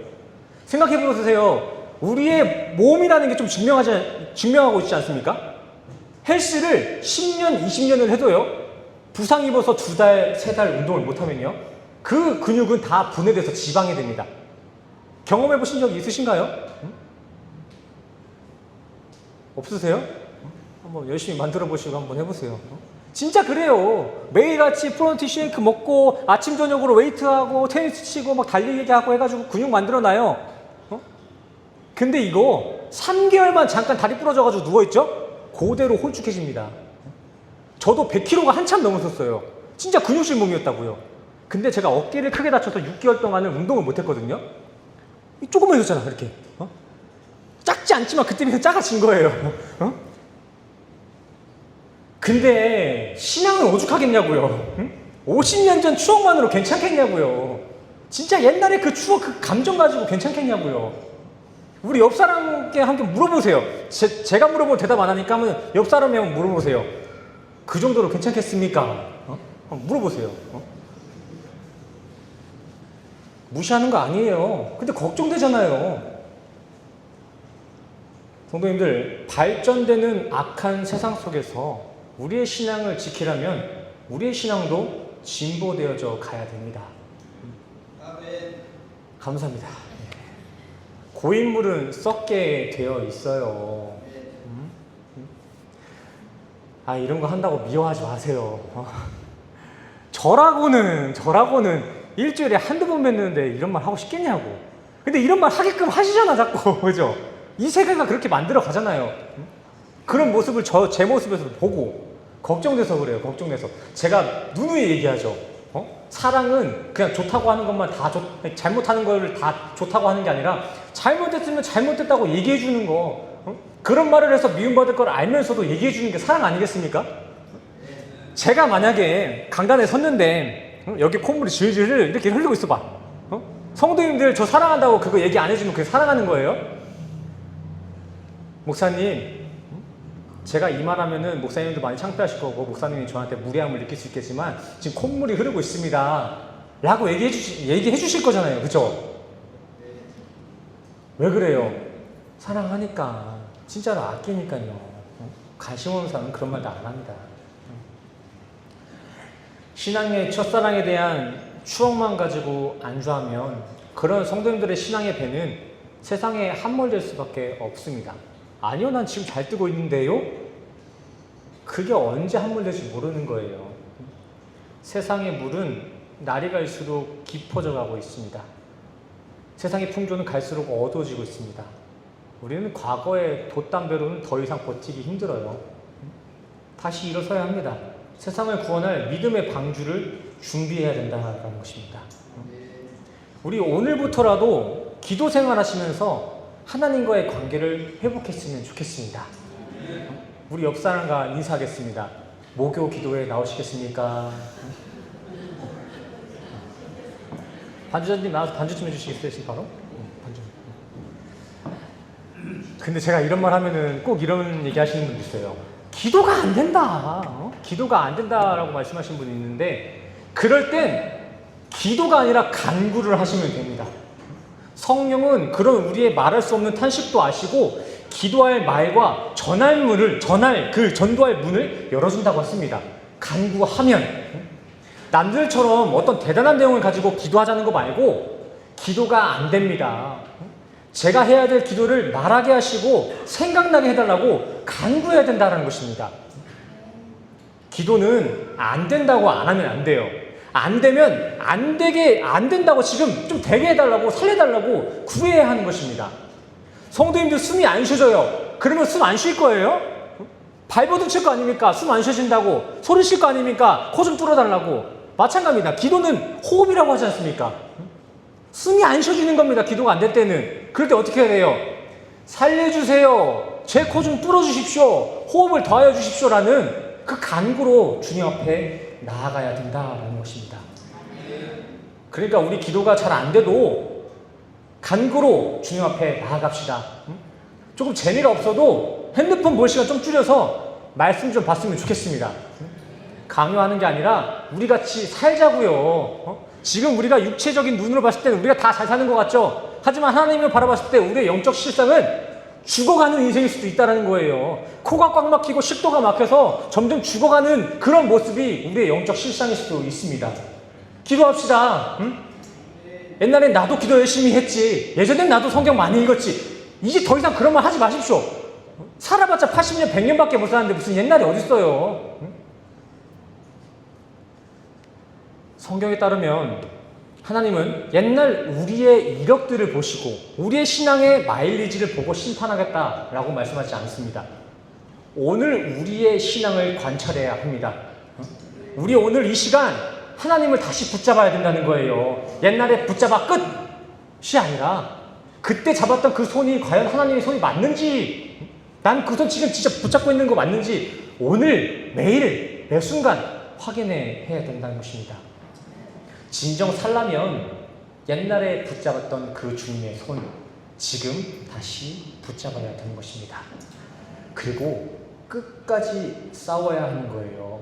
B: 생각해 보세요. 우리의 몸이라는 게 좀 증명하고 있지 않습니까? 헬스를 10년, 20년을 해도요, 부상 입어서 2달, 3달 운동을 못하면요, 그 근육은 다 분해돼서 지방이 됩니다. 경험해 보신 적이 있으신가요? 없으세요? 한번 열심히 만들어 보시고 한번 해보세요. 진짜 그래요. 매일같이 프로틴 쉐이크 먹고 아침 저녁으로 웨이트하고 테니스 치고 막 달리기 하고 해가지고 근육 만들어놔요. 근데 이거 3개월만 잠깐 다리 부러져가지고 누워있죠? 그대로 홀쭉해집니다. 저도 100kg가 한참 넘었었어요. 진짜 근육질 몸이었다고요. 근데 제가 어깨를 크게 다쳐서 6개월 동안은 운동을 못했거든요. 조금만 해줬잖아, 이렇게. 작지 않지만 그때 비해서 작아진 거예요. 근데 신앙은 오죽하겠냐고요. 50년 전 추억만으로 괜찮겠냐고요. 진짜 옛날에 그 추억, 그 감정 가지고 괜찮겠냐고요. 우리 옆 사람께 함께 물어보세요. 제가 물어보면 대답 안 하니까 한번 옆 사람이 한번 물어보세요. 그 정도로 괜찮겠습니까? 한번 물어보세요. 무시하는 거 아니에요. 근데 걱정되잖아요. 성도님들, 발전되는 악한 세상 속에서 우리의 신앙을 지키려면 우리의 신앙도 진보되어져 가야 됩니다. 아멘. 감사합니다. 고인물은 썩게 되어 있어요. 이런 거 한다고 미워하지 마세요. 저라고는 일주일에 한두 번 뵙는데 이런 말 하고 싶겠냐고. 근데 이런 말 하게끔 하시잖아, 자꾸. 그죠? 이 세계가 그렇게 만들어 가잖아요. 그런 모습을 제 모습에서 보고 걱정돼서 그래요. 걱정돼서. 제가 누누이 얘기하죠. 사랑은 그냥 좋다고 하는 것만 잘못하는 걸 다 좋다고 하는 게 아니라 잘못했으면 잘못했다고 얘기해 주는 거. 그런 말을 해서 미움받을 걸 알면서도 얘기해 주는 게 사랑 아니겠습니까? 제가 만약에 강단에 섰는데 여기 콧물이 질질 이렇게 흘리고 있어 봐. 성도님들 저 사랑한다고 그거 얘기 안 해주면 그게 사랑하는 거예요? 목사님, 제가 이 말하면은 목사님도 많이 창피하실 거고 목사님이 저한테 무례함을 느낄 수 있겠지만 지금 콧물이 흐르고 있습니다 라고 얘기해 주실 거잖아요. 그죠? 왜 그래요? 사랑하니까. 진짜로 아끼니까요. 관심 없는 사람은 그런 말도 안 합니다. 신앙의 첫사랑에 대한 추억만 가지고 안주하면 그런 성도님들의 신앙의 배는 세상에 함몰될 수밖에 없습니다. 아니요, 난 지금 잘 뜨고 있는데요? 그게 언제 함몰될지 모르는 거예요. 세상의 물은 날이 갈수록 깊어져 가고 있습니다. 세상의 풍조는 갈수록 어두워지고 있습니다. 우리는 과거의 돛담배로는 더 이상 버티기 힘들어요. 다시 일어서야 합니다. 세상을 구원할 믿음의 방주를 준비해야 된다는 것입니다. 우리 오늘부터라도 기도 생활 하시면서 하나님과의 관계를 회복했으면 좋겠습니다. 우리 옆 사람과 인사하겠습니다. 모교 기도에 나오시겠습니까? 반주자님 나와서 반주 좀 해주시겠어요? 지금 바로? 반주. 근데 제가 이런 말 하면은 꼭 이런 얘기 하시는 분도 있어요. 기도가 안 된다. 기도가 안 된다라고 말씀하시는 분이 있는데 그럴 땐 기도가 아니라 간구를 하시면 됩니다. 성령은 그런 우리의 말할 수 없는 탄식도 아시고 기도할 말과 전도할 문을 열어준다고 했습니다. 간구하면 남들처럼 어떤 대단한 내용을 가지고 기도하자는 거 말고 기도가 안 됩니다. 제가 해야 될 기도를 말하게 하시고 생각나게 해달라고 간구해야 된다는 것입니다. 기도는 안 된다고 안 하면 안 돼요. 안 되면 안 된다고 지금 좀 되게 해달라고, 살려달라고 구해야 하는 것입니다. 성도님들 숨이 안 쉬어져요. 그러면 숨 안 쉴 거예요? 발버둥 칠 거 아닙니까? 숨 안 쉬어진다고. 소리 쉴 거 아닙니까? 코 좀 뚫어달라고. 마찬가지입니다. 기도는 호흡이라고 하지 않습니까? 숨이 안 쉬어지는 겁니다. 기도가 안 될 때는. 그럴 때 어떻게 해야 돼요? 살려주세요. 제 코 좀 뚫어주십시오. 호흡을 더하여 주십시오라는 그 간구로 주님 앞에 나아가야 된다라는 것입니다. 그러니까 우리 기도가 잘 안 돼도 간구로 주님 앞에 나아갑시다. 조금 재미가 없어도 핸드폰 볼 시간 좀 줄여서 말씀 좀 봤으면 좋겠습니다. 강요하는 게 아니라 우리 같이 살자고요. 지금 우리가 육체적인 눈으로 봤을 때는 우리가 다 잘 사는 것 같죠? 하지만 하나님을 바라봤을 때 우리의 영적 실상은 죽어가는 인생일 수도 있다는 거예요. 코가 꽉 막히고 식도가 막혀서 점점 죽어가는 그런 모습이 우리의 영적 실상일 수도 있습니다. 기도합시다. 옛날엔 나도 기도 열심히 했지. 예전엔 나도 성경 많이 읽었지. 이제 더 이상 그런 말 하지 마십시오. 살아봤자 80년, 100년밖에 못 사는데 무슨 옛날이 어딨어요. 성경에 따르면 하나님은 옛날 우리의 이력들을 보시고 우리의 신앙의 마일리지를 보고 심판하겠다라고 말씀하지 않습니다. 오늘 우리의 신앙을 관찰해야 합니다. 우리 오늘 이 시간 하나님을 다시 붙잡아야 된다는 거예요. 옛날에 붙잡아 끝이 아니라 그때 잡았던 그 손이 과연 하나님의 손이 맞는지, 난 그 손 지금 진짜 붙잡고 있는 거 맞는지 오늘 매일 매 순간 확인해야 된다는 것입니다. 진정 살라면 옛날에 붙잡았던 그 주님의 손 지금 다시 붙잡아야 되는 것입니다. 그리고 끝까지 싸워야 하는 거예요.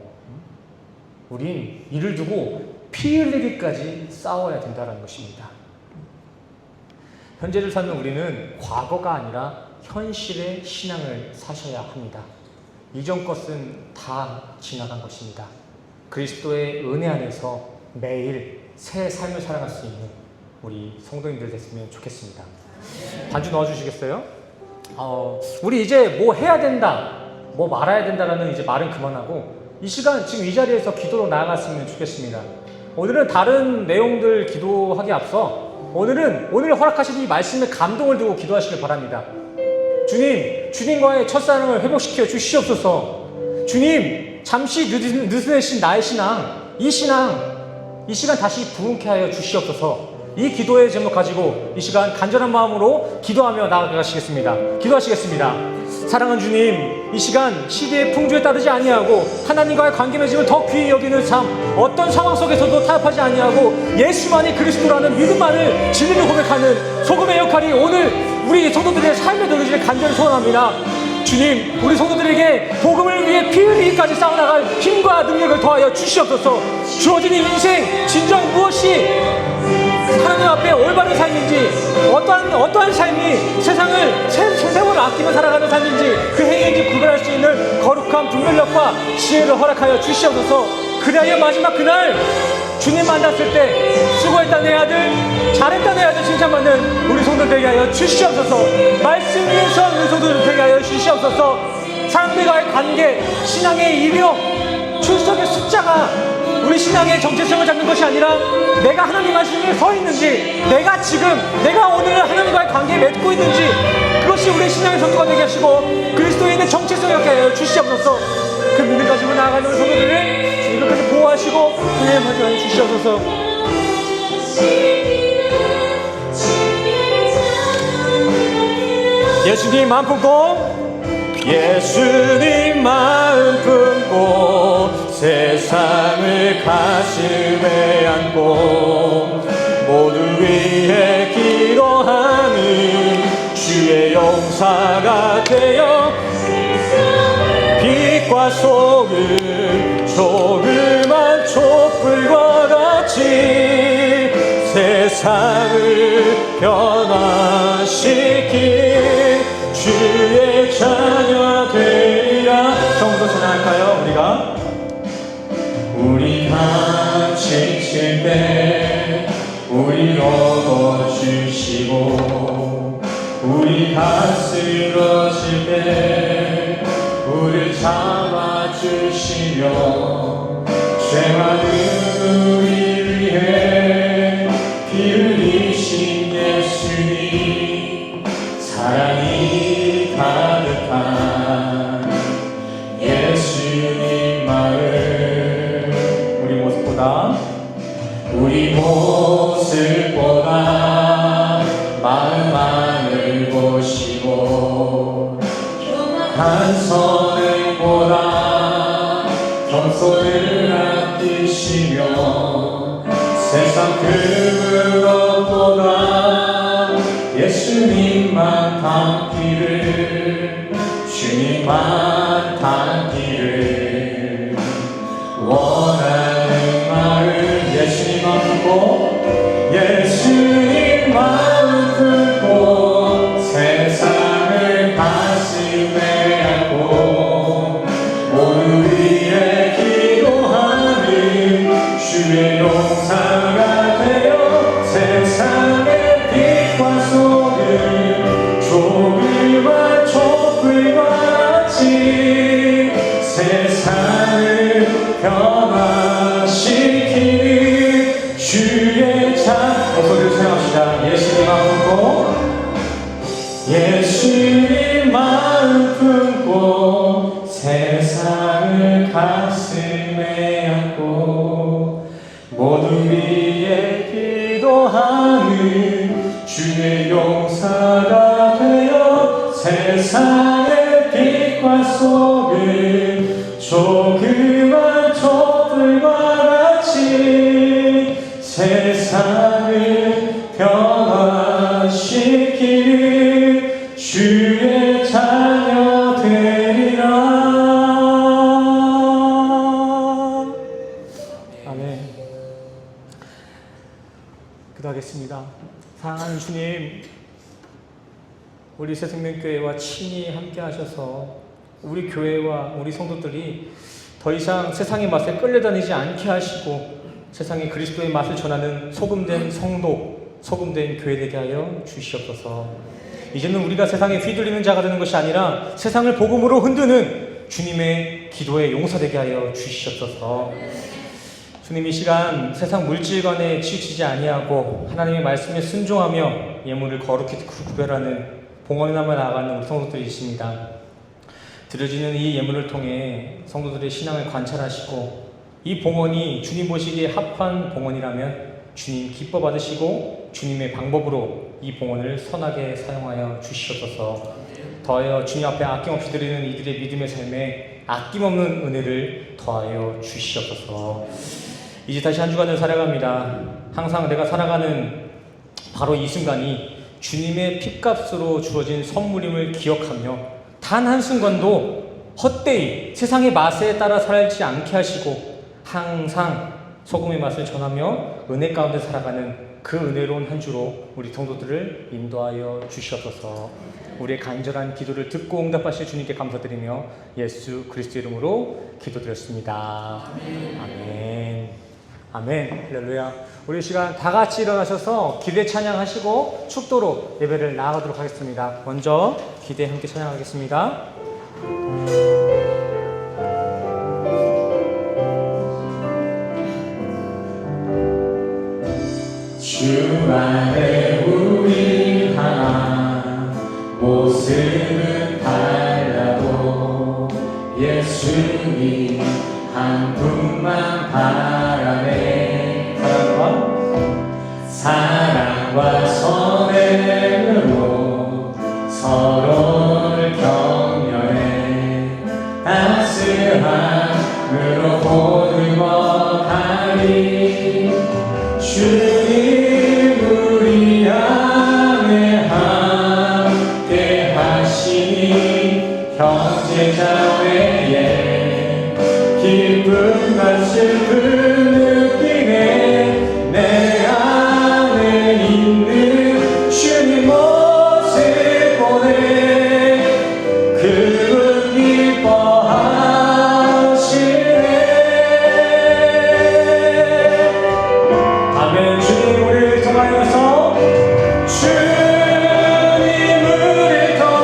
B: 우린 이를 두고 피 흘리기까지 싸워야 된다는 것입니다. 현재를 사는 우리는 과거가 아니라 현실의 신앙을 사셔야 합니다. 이전 것은 다 지나간 것입니다. 그리스도의 은혜 안에서 매일 새 삶을 살아갈 수 있는 우리 성도님들 됐으면 좋겠습니다. 반주 넣어주시겠어요? 우리 이제 뭐 해야 된다, 뭐 말아야 된다라는 이제 말은 그만하고 이 시간 지금 이 자리에서 기도로 나아갔으면 좋겠습니다. 오늘은 다른 내용들 기도하기 앞서 오늘 허락하신 이 말씀에 감동을 두고 기도하시길 바랍니다. 주님, 주님과의 첫사랑을 회복시켜 주시옵소서. 주님, 잠시 느슨해진 나의 신앙, 이 시간 다시 부흥케 하여 주시옵소서. 이 기도의 제목 가지고 이 시간 간절한 마음으로 기도하며 나아가시겠습니다. 기도하시겠습니다. 사랑하는 주님, 이 시간 시대의 풍조에 따르지 아니하고 하나님과의 관계 맺음을 더 귀히 여기는 삶, 어떤 상황 속에서도 타협하지 아니하고 예수만이 그리스도라는 믿음만을 진리를 고백하는 소금의 역할이 오늘 우리 성도들의 삶에 되기를 간절히 소원합니다. 주님, 우리 성도들에게 복음을 위해 피 흘리기까지 싸워나갈 힘과 능력을 더하여 주시옵소서. 주어진 이 인생 진정 무엇이 하나님 앞에 올바른 삶인지, 어떠한 삶이 세상을 아끼며 살아가는 삶인지, 그 행위인지 구별할 수 있는 거룩한 분별력과 지혜를 허락하여 주시옵소서. 그리하여 마지막 그날 주님 만났을 때 수고했다 내 아들, 잘했다 내 아들 칭찬받는 우리 성도들 되게 하여 주시옵소서. 말씀 위에서 우리 성도들 되게 하여 주시옵소서. 사람들과의 관계, 신앙의 이력, 출석의 숫자가 우리 신앙의 정체성을 잡는 것이 아니라 내가 하나님 말씀에 서 있는지, 내가 오늘 하나님과의 관계에 맺고 있는지, 그것이 우리 신앙의 선도가 되게 하시고 그리스도인의 정체성을 갖게 하여 주시옵소서. 그 믿음 가지고 나아가는 우리 성도들을 주님께서 보호하시고 은혜를 주시옵소서. 예수님 마음 품고, 예수님 마음 품고 세상을 가슴에 안고 모두 위해 기도하는 주의 용사가 되어 빛과 소금, 조그만 촛불과 같이 세상을 변화시킨 주의 자녀 되리라. 처음부터 찬양할까요? 우리가 지칠 때 우리 오고 쓰러질 때 우리를 잡아주시며 죄 많은 우리 위해 피 흘리신 예수님 사랑이 가득한 예수님 마음 우리 모습보다 마음 안을 보시고 한 선행보다 겸손을 아끼시며 세상 그 무엇보다 예수님만 닮기를 주님만 닮기를 원하는 마음 예수님 마음 품고 예수님 마음 품고 세상을 가슴에 안고 오늘 위에 기도하는 주의 용사가 되어 세상의 빛과 소금 조금만 촛불과 같이 세상을 변화시키는 주의 목소리를 사용합시다. 예수님 마음 품고 예수님 마음 품고 세상을 가슴에 안고 모두 위에 기도하는 주의 용사가 되어 세상의 빛과 소금 조그만 촛불과 같이 세상을 변화시키는 주의 자녀 되리라. 아멘. 기도하겠습니다. 사랑하는 주님, 우리 새생명교회와 친히 함께 하셔서 우리 교회와 우리 성도들이 더 이상 세상의 맛에 끌려다니지 않게 하시고 세상에 그리스도의 맛을 전하는 소금된 성도, 소금된 교회 되게 하여 주시옵소서. 이제는 우리가 세상에 휘둘리는 자가 되는 것이 아니라 세상을 복음으로 흔드는 주님의 기도의 용사 되게 하여 주시옵소서. 주님, 이 시간 세상 물질관에 치우치지 아니하고 하나님의 말씀에 순종하며 예물을 거룩히 구별하는 봉헌하며 나아가는 우리 성도들이 있습니다. 드려지는 이 예물을 통해 성도들의 신앙을 관찰하시고 이 봉헌이 주님 보시기에 합한 봉헌이라면 주님 기뻐 받으시고 주님의 방법으로 이 봉헌을 선하게 사용하여 주시옵소서. 더하여 주님 앞에 아낌없이 드리는 이들의 믿음의 삶에 아낌없는 은혜를 더하여 주시옵소서. 이제 다시 한 주간을 살아갑니다. 항상 내가 살아가는 바로 이 순간이 주님의 핏값으로 주어진 선물임을 기억하며 단 한순간도 헛되이 세상의 맛에 따라 살지 않게 하시고 항상 소금의 맛을 전하며 은혜 가운데 살아가는 그 은혜로운 한 주로 우리 성도들을 인도하여 주시옵소서. 우리의 간절한 기도를 듣고 응답하실 주님께 감사드리며 예수 그리스도 이름으로 기도드렸습니다. 아멘. 아멘. 할렐루야. 우리 시간 다 같이 일어나셔서 기대 찬양하시고 축도로 예배를 나아가도록 하겠습니다. 먼저 기대 함께 찬양하겠습니다. 주 안에 우리 하나 모습은 달라도 예수님 한 분만 바라네. 사랑과 선행으로 서로를 격려해 따스함으로 보듬어 가리. 주님 우리 안에 함께 하시니 형제자 외에 기쁨과 슬픔 느끼네. 내 안에 있는 주님 모습 보네. 그분 기뻐하시네. 아멘. 주님 우리를 통하여서 주님 우리를 통하여서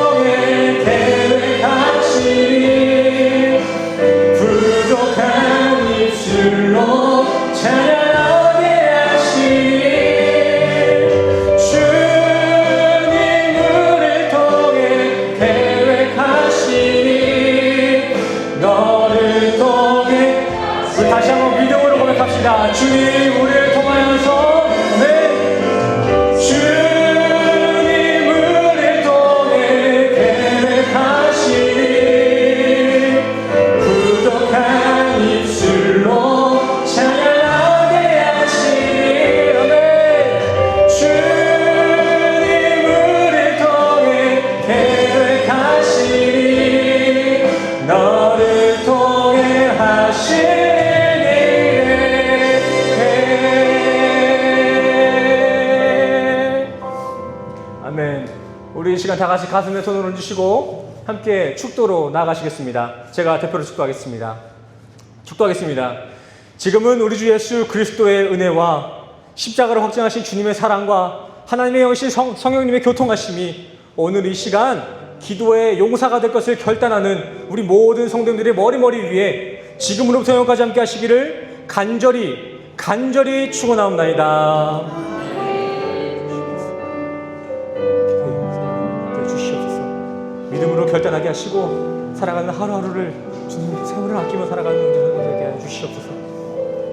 B: 주님 우리를 통하여서 주님 우리를 통해 계획하시니 부족한 입술로 찬양하게 하시니 주님 우리를 통해 계획하시니 너를 통해 하시니 아멘. 우리 이 시간 다 같이 가슴에 손을 얹으시고 함께 축도로 나아가시겠습니다. 제가 대표로 축도하겠습니다. 축도하겠습니다. 지금은 우리 주 예수 그리스도의 은혜와 십자가를 확증하신 주님의 사랑과 하나님의 영이신 성령님의 교통하심이 오늘 이 시간 기도의 용사가 될 것을 결단하는 우리 모든 성도님들의 머리 위에 지금으로부터 영원까지 함께 하시기를 간절히 축원하옵나이다. 믿음으로 결단하게 하시고 살아가는 하루하루를 주님 세월을 아끼며 살아가는